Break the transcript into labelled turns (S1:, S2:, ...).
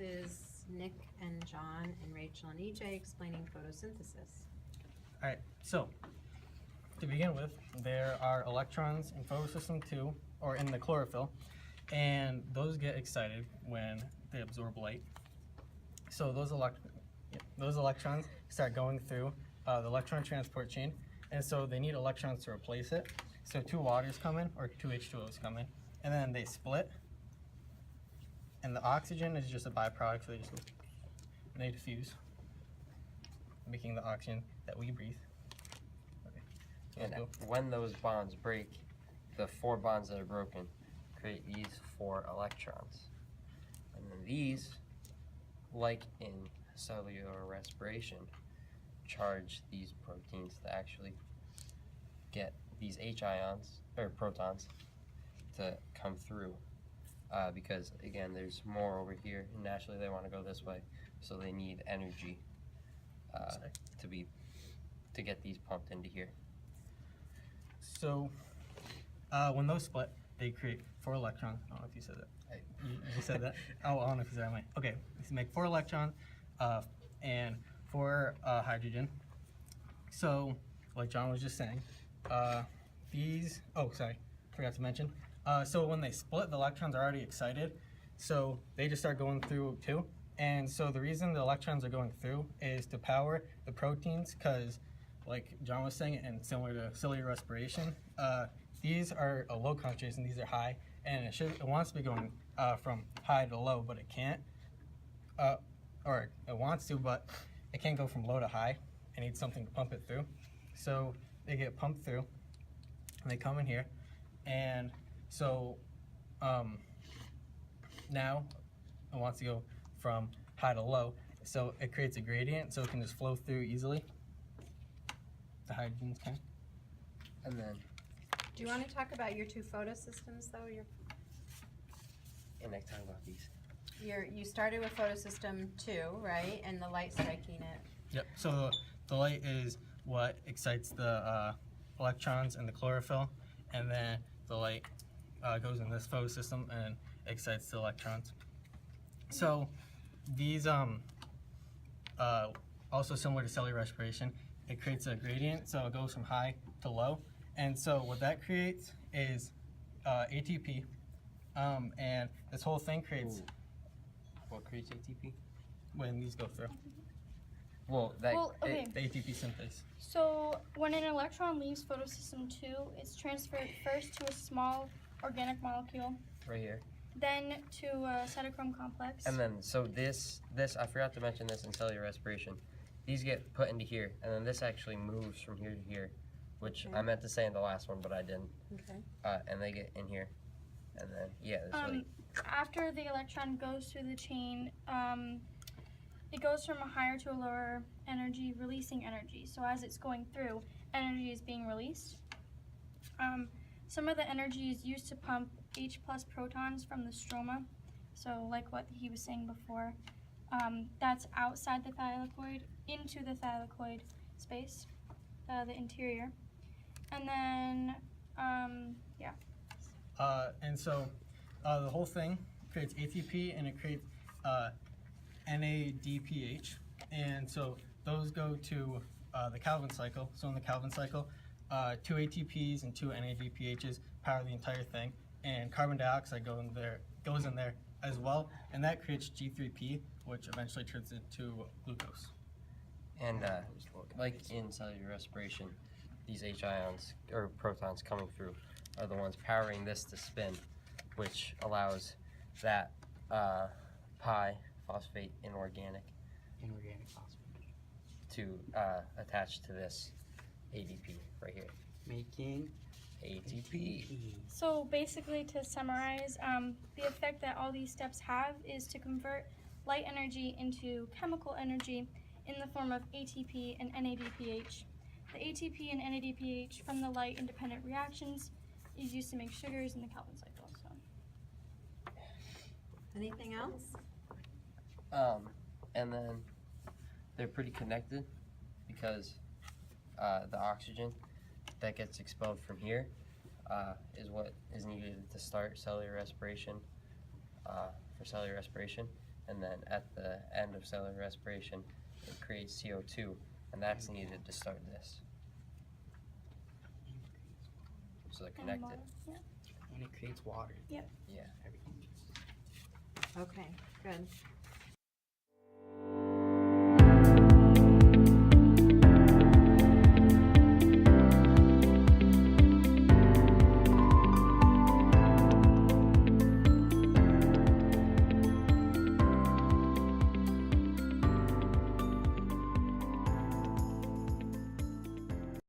S1: is Nick and John and Rachel and EJ explaining photosynthesis.
S2: All right, so to begin with, there are electrons in photosystem 2, or in the chlorophyll, and those get excited when they absorb light. So those electrons start going through the electron transport chain, and so they need electrons to replace it. So 2 waters come in, or 2 H2Os come in, and then they split, and the oxygen is just a byproduct, so they diffuse, making the oxygen that we breathe. Okay.
S3: And when those bonds break, the 4 bonds that are broken create these 4 electrons. And then these, like in cellular respiration, charge these proteins to actually get these H ions, or protons, to come through. Because again, there's more over here, and naturally they want to go this way, so they need energy to get these pumped into here.
S2: So when those split, they create 4 electrons. I don't know if you said that. You said that? Oh, I don't know if you said that. Right. Okay, so make 4 electrons and 4 hydrogen. So, like John was just saying, these, oh, sorry, forgot to mention. So when they split, the electrons are already excited, so they just start going through too. And so the reason the electrons are going through is to power the proteins, because like John was saying, and similar to cellular respiration, these are a low concentration, these are high, and it wants to be going from high to low, but it can't. Or it wants to, but it can't go from low to high. It needs something to pump it through. So they get pumped through, and they come in here, and so now it wants to go from high to low, so it creates a gradient, so it can just flow through easily. The hydrogens can.
S3: And then,
S1: Do you want to talk about your 2 photosystems though?
S3: and next time about these.
S1: You started with photosystem 2, right? And the light striking it.
S2: Yep, so the light is what excites the electrons in the chlorophyll, and then the light goes in this photosystem and excites the electrons. So these also similar to cellular respiration, it creates a gradient, so it goes from high to low, and so what that creates is ATP, and this whole thing creates.
S3: Ooh. What creates ATP?
S2: When these go through.
S3: Well,
S4: okay.
S2: The ATP synthase.
S4: So when an electron leaves photosystem 2, it's transferred first to a small organic molecule,
S3: right here.
S4: then to a cytochrome complex.
S3: And then, so this I forgot to mention this in cellular respiration. These get put into here, and then this actually moves from here to here, which
S1: Okay.
S3: I meant to say in the last one, but I didn't.
S1: Okay.
S3: And they get in here, and then this like,
S4: After the electron goes through the chain, it goes from a higher to a lower energy, releasing energy. So as it's going through, energy is being released. Some of the energy is used to pump H plus protons from the stroma. So like what he was saying before, that's outside the thylakoid into the thylakoid space, the interior. And then,
S2: And so the whole thing creates ATP, and it creates NADPH, and so those go to the Calvin cycle. So in the Calvin cycle, 2 ATPs and 2 NADPHs power the entire thing, and carbon dioxide goes in there as well, and that creates G3P, which eventually turns into glucose.
S3: and like in cellular respiration, these H ions or protons coming through are the ones powering this to spin, which allows that pi phosphate inorganic
S5: phosphate,
S3: to attach to this ADP right here.
S5: making
S3: ATP.
S4: so basically to summarize, the effect that all these steps have is to convert light energy into chemical energy in the form of ATP and NADPH. The ATP and NADPH from the light independent reactions is used to make sugars in the Calvin cycle. So.
S1: Anything else?
S3: And then they're pretty connected because the oxygen that gets expelled from here is what is needed to start cellular respiration, for cellular respiration, and then at the end of cellular respiration, it creates CO2, and that's needed to start this. So they're
S4: And
S3: connected.
S4: water. Yeah.
S5: And it creates water.
S4: Yep.
S3: Yeah.
S5: Everything.
S1: Okay, good.